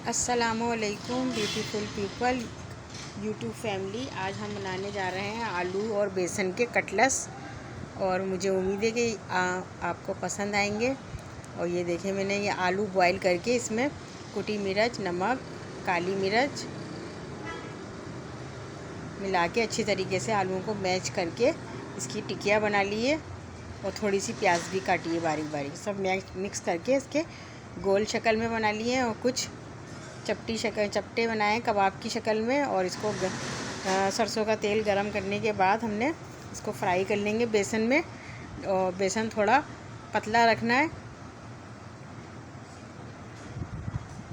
अस्सलामुअलैकुम beautiful people YouTube family. आज हम बनाने जा रहे हैं आलू और बेसन के कटलेट्स और मुझे उम्मीद है कि आपको पसंद आएंगे। और ये देखें, मैंने ये आलू बॉईल करके इसमें कुटी मिर्च, नमक, काली मिर्च मिला के अच्छी तरीके से आलूओं को मैश करके इसकी टिकिया बना ली है और थोड़ी सी प्याज भी काटी है बारीक बारीक। सब मिक्स करके इसके गोल शक्ल में बना लिए हैं और कुछ चपटे बनाए कबाब की शक्ल में। और इसको सरसों का तेल गरम करने के बाद हमने इसको फ्राई कर लेंगे बेसन में। और बेसन थोड़ा पतला रखना है,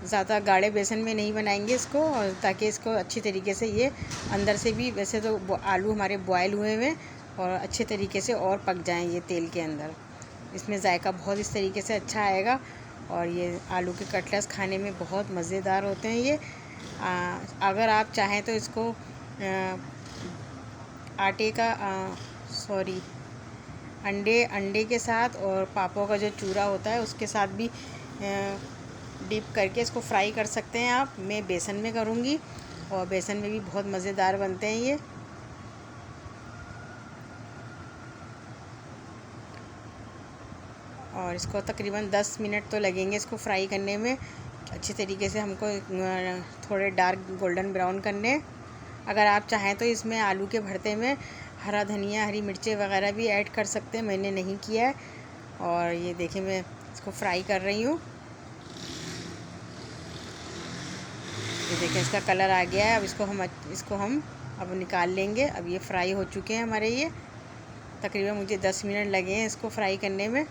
ज़्यादा गाढ़े बेसन में नहीं बनाएंगे इसको, और ताकि इसको अच्छी तरीके से ये अंदर से भी, वैसे तो आलू हमारे बॉयल हुए हुए और अच्छे तरीके से और पक जाएं ये तेल के अंदर। इसमें जायका बहुत इस तरीके से अच्छा आएगा। और ये आलू के कटलेट्स खाने में बहुत मज़ेदार होते हैं ये। अगर आप चाहें तो इसको आटे का अंडे के साथ और पापों का जो चूरा होता है उसके साथ भी डिप करके इसको फ्राई कर सकते हैं आप। मैं बेसन में करूँगी और बेसन में भी बहुत मज़ेदार बनते हैं ये। और इसको तकरीबन 10 मिनट तो लगेंगे इसको फ्राई करने में। अच्छी तरीके से हमको थोड़े डार्क गोल्डन ब्राउन करने। अगर आप चाहें तो इसमें आलू के भरते में हरा धनिया, हरी मिर्चें वगैरह भी ऐड कर सकते हैं, मैंने नहीं किया है। और ये देखिए, मैं इसको फ्राई कर रही हूँ। ये देखिए, इसका कलर आ गया है। अब इसको हम अब निकाल लेंगे। अब ये फ्राई हो चुके हैं हमारे ये। तकरीबन मुझे 10 मिनट लगे हैं इसको फ्राई करने में।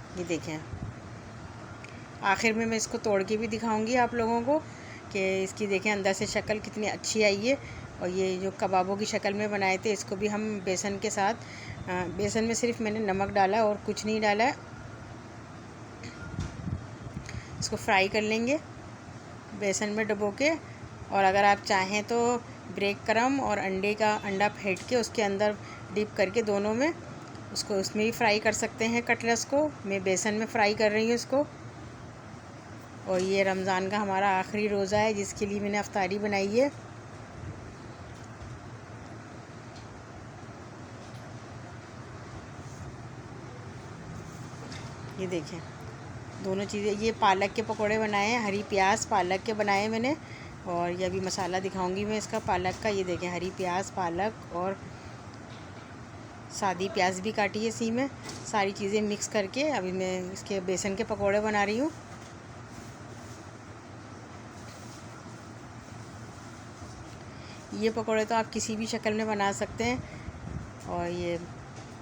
ये देखें, आखिर में मैं इसको तोड़ के भी दिखाऊंगी आप लोगों को कि इसकी देखें अंदर से शक्ल कितनी अच्छी आई है। और ये जो कबाबों की शक्ल में बनाए थे, इसको भी हम बेसन के साथ, बेसन में सिर्फ मैंने नमक डाला और कुछ नहीं डाला है। इसको फ्राई कर लेंगे बेसन में डुबो के। और अगर आप चाहें तो ब्रेड क्रम्ब और अंडा फेंट के उसके अंदर डिप करके दोनों में उसमें भी फ्राई कर सकते हैं कटलेट्स को। मैं बेसन में फ्राई कर रही हूँ इसको। और ये रमज़ान का हमारा आखिरी रोज़ा है जिसके लिए मैंने अफ्तारी बनाई है। ये देखें, दोनों चीज़ें, ये पालक के पकोड़े बनाए हैं, हरी प्याज पालक के बनाए हैं मैंने। और ये अभी मसाला दिखाऊंगी मैं इसका पालक का। ये देखें, हरी प्याज, पालक और सादी प्याज भी काटी है इसी में। सारी चीज़ें मिक्स करके अभी मैं इसके बेसन के पकोड़े बना रही हूँ। ये पकोड़े तो आप किसी भी शक्ल में बना सकते हैं। और ये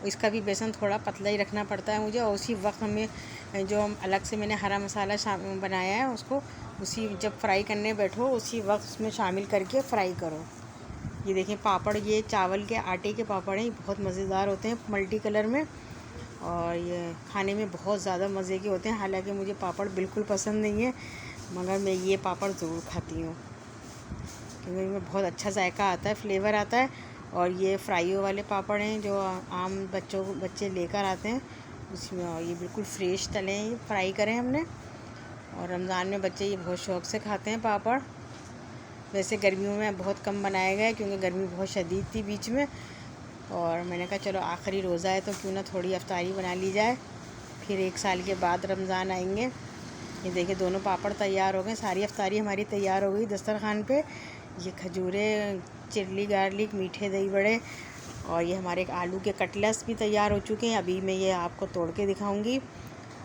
इसका भी बेसन थोड़ा पतला ही रखना पड़ता है मुझे। और उसी वक्त हमें जो अलग से मैंने हरा मसाला बनाया है उसको उसी जब फ्राई करने बैठो उसी वक्त उसमें शामिल करके फ्राई करो। ये देखें पापड़, ये चावल के आटे के पापड़ हैं, बहुत मज़ेदार होते हैं, मल्टी कलर में। और ये खाने में बहुत ज़्यादा मज़े के होते हैं। हालांकि मुझे पापड़ बिल्कुल पसंद नहीं है, मगर मैं ये पापड़ ज़रूर खाती हूँ क्योंकि इनमें बहुत अच्छा जायका आता है, फ्लेवर आता है। और ये फ्राइयों वाले पापड़ हैं जो आम बच्चे लेकर आते हैं उसमें। और ये बिल्कुल फ्रेश तले हैं, ये फ्राई करें हमने। और रमज़ान में बच्चे ये बहुत शौक़ से खाते हैं पापड़। वैसे गर्मियों में बहुत कम बनाया गया है क्योंकि गर्मी बहुत शदीद थी बीच में। और मैंने कहा चलो आखिरी रोज़ा है तो क्यों ना थोड़ी अफ्तारी बना ली जाए, फिर 1 साल के बाद रमज़ान आएंगे। ये देखिए, दोनों पापड़ तैयार हो गए, सारी अफ्तारी हमारी तैयार हो गई दस्तरखान पे। ये खजूरें, चिल्ली गार्लिक, मीठे दही बड़े और ये हमारे आलू के कटलेट्स भी तैयार हो चुके हैं। अभी मैं ये आपको तोड़ के दिखाऊंगी।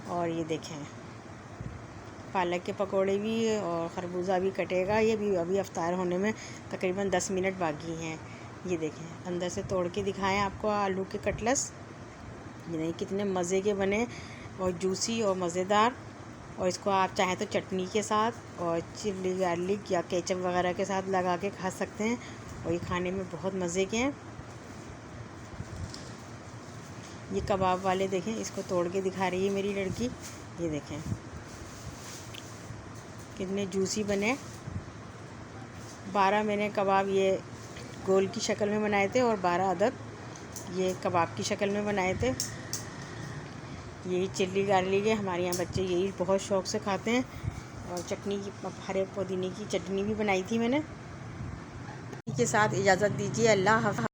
और ये देखें, पालक के पकोड़े भी और खरबूजा भी कटेगा, ये भी अभी अफ्तार होने में तकरीबन 10 मिनट बाकी हैं। ये देखें, अंदर से तोड़ के दिखाएं आपको आलू के कटलेट्स। ये नहीं कितने मज़े के बने और जूसी और मज़ेदार। और इसको आप चाहें तो चटनी के साथ और चिल्ली गार्लिक या केचप वगैरह के साथ लगा के खा सकते हैं। और ये खाने में बहुत मज़े के हैं। ये कबाब वाले देखें, इसको तोड़ के दिखा रही है मेरी लड़की। ये देखें कितने जूसी बने। 12 मैंने कबाब ये गोल की शक्ल में बनाए थे और 12 अदद ये कबाब की शक्ल में बनाए थे। यही चिल्ली गार्लिक है, हमारे यहाँ बच्चे यही बहुत शौक़ से खाते हैं। और चटनी की, हरे पुदीने की चटनी भी बनाई थी मैंने। के साथ इजाज़त दीजिए, अल्लाह हाफ़िज़।